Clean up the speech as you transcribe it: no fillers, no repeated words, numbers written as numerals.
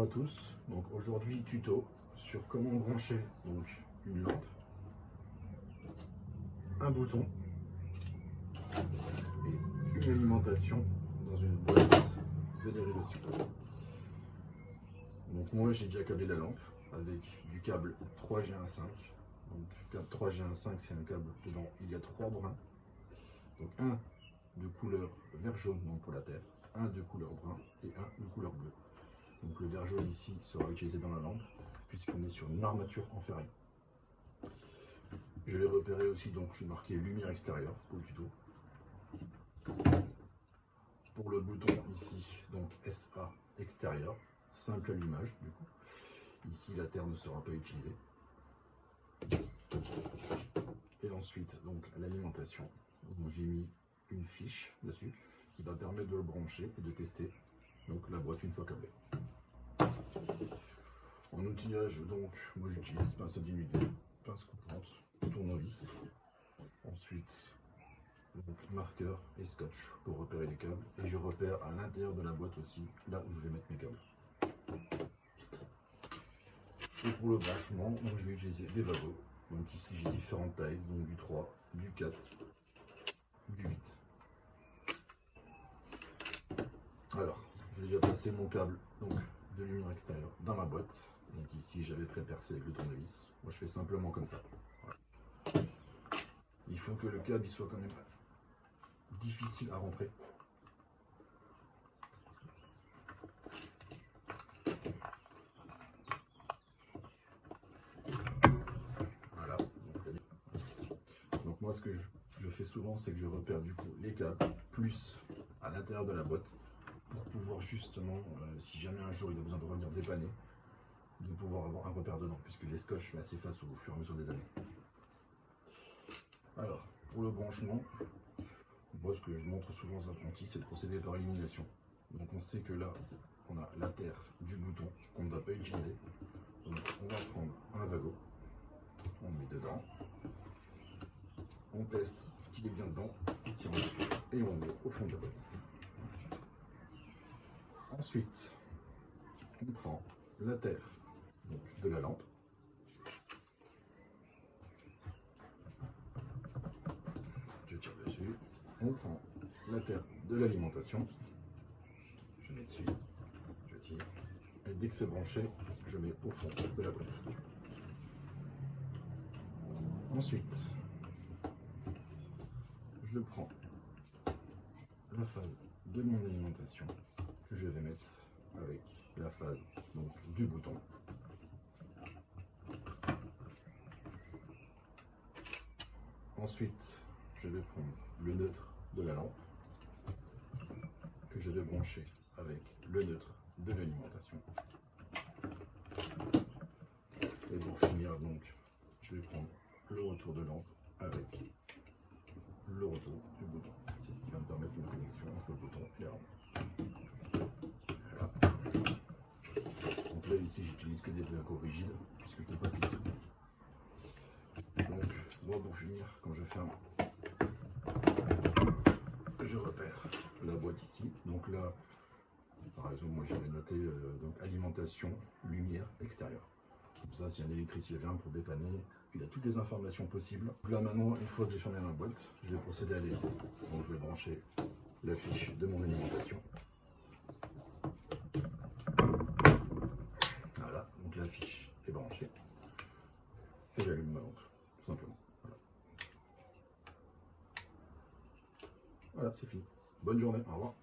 Bonjour à tous, donc aujourd'hui tuto sur comment brancher donc une lampe, un bouton et une alimentation dans une boîte de dérivation. Donc moi j'ai déjà câblé la lampe avec du câble 3G15. Donc câble 3G15, c'est un câble dedans, il y a 3 brins. Donc un de couleur vert jaune donc pour la terre, un de couleur brun et un de couleur bleue. Donc le vert jaune ici sera utilisé dans la lampe puisqu'on est sur une armature en ferraille. Je l'ai repéré aussi, donc je suis marqué lumière extérieure pour le tuto. Pour le bouton ici, donc SA extérieur, simple allumage du coup. Ici la terre ne sera pas utilisée. Et ensuite donc l'alimentation. J'ai mis une fiche dessus qui va permettre de le brancher et de tester donc la boîte une fois câblée. En outillage donc moi j'utilise pince d'humidité, pince coupante, tournevis. Ensuite donc marqueur et scotch pour repérer les câbles, et je repère à l'intérieur de la boîte aussi là où je vais mettre mes câbles. Et pour le branchement, donc je vais utiliser des vagos. Donc ici j'ai différentes tailles, donc du 3, du 4, du 8. Alors, j'ai déjà placé mon câble donc de lumière extérieure dans ma boîte. Donc ici j'avais pré-percé avec le tournevis. Moi je fais simplement comme ça. Voilà. Il faut que le câble il soit quand même difficile à rentrer. Voilà. Donc moi ce que je fais souvent, c'est que je repère du coup les câbles plus à l'intérieur de la boîte pour pouvoir justement, si jamais un jour il a besoin de revenir dépanner, de pouvoir avoir un repère dedans, puisque les scotch s'effacent au fur et à mesure des années. Alors, pour le branchement, moi ce que je montre souvent aux apprentis, c'est de procéder par élimination. Donc on sait que là, on a la terre du bouton qu'on ne va pas utiliser. Donc on va prendre un vagot, on le met dedans, on teste qu'il est bien dedans, on tire et on le met au fond de la boîte. Ensuite, on prend la terre donc, de la lampe. Je tire dessus. On prend la terre de l'alimentation. Je mets dessus. Je tire. Et dès que c'est branché, je mets au fond de la boîte. Ensuite, je prends la phase de mon alimentation que je vais mettre avec la phase donc, du bouton. Ensuite, je vais prendre le neutre de la lampe que je vais brancher avec le neutre de l'alimentation. Et pour finir, donc, je vais prendre le retour de lampe avec le retour du bouton. C'est ce qui va me permettre une connexion entre le bouton et la lampe. Voilà. Donc là, ici, j'utilise que des vagos rigides puisque je n'ai pas de vis. Donc, moi, pour finir, quand je ferme, je repère la boîte ici. Donc là, par exemple, moi j'avais noté donc alimentation, lumière, extérieure. Comme ça, si un électricien vient pour dépanner, il a toutes les informations possibles. Donc là maintenant, une fois que j'ai fermé ma boîte, je vais procéder à l'essai. Donc je vais brancher la fiche de mon alimentation. Voilà, donc la fiche est branchée. Et j'allume ma lampe, tout simplement. Voilà, voilà, c'est fini. Bonne journée, au revoir.